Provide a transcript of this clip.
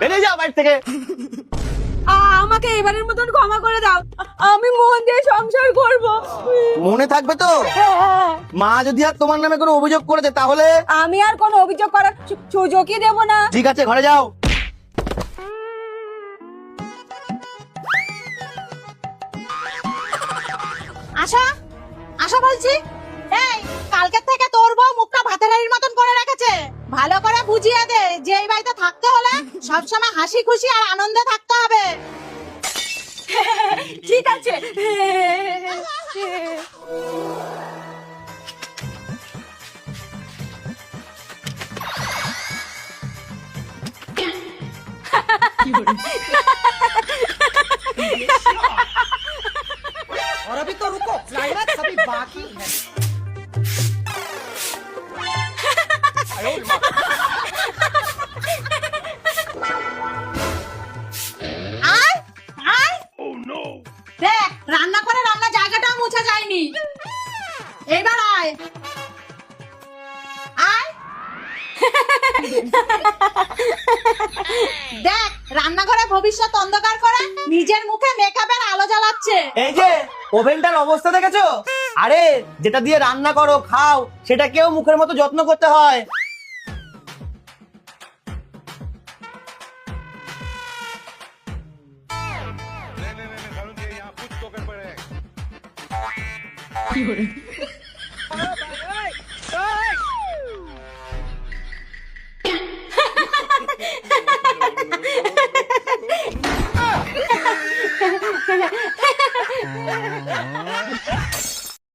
বেরিয়ে যাও বাড়ি থেকে। আমাকে এবারের মতন ক্ষমা করে দাও, আমি মন দিয়ে সংসার করব। মনে থাকবে তো? মা যদি আর তোমার নামে কোনো অভিযোগ করেছে তাহলে? আমি আর কোনো অভিযোগ করার সুযোগই দেব না। ঠিক আছে, ঘরে যাও। আশা, আশা বলছি, এই কালকের থেকে তোর বউ মুখটা ভাতের হাঁড়ির মতন করে রেখেছে। ভালো করে বুঝিয়ে দে যে এই বাড়িতে থাকতে হলে সবসময় হাসি খুশি আর আনন্দে থাকতে হবে। ঠিক আছে। और अभी तो रुको, क्लाइमैक्स अभी बाकी है। আয় আয়, দেখ রান্না করে রান্না জায়গাটাও মুছা যায়নি। এইবার আয় আয়। দেখ রান্নাঘরে ভবিষ্যৎ অন্ধকার করে নিজের মুখে মেকআপের আলো জ্বালাচ্ছে। এই যে ওভেনটার অবস্থা দেখেছো? আরে যেটা দিয়ে রান্না করো খাও সেটাকেও মুখের মতো যত্ন করতে হয়। नहीं, यहाँ कुछ तो गड़बड़ है।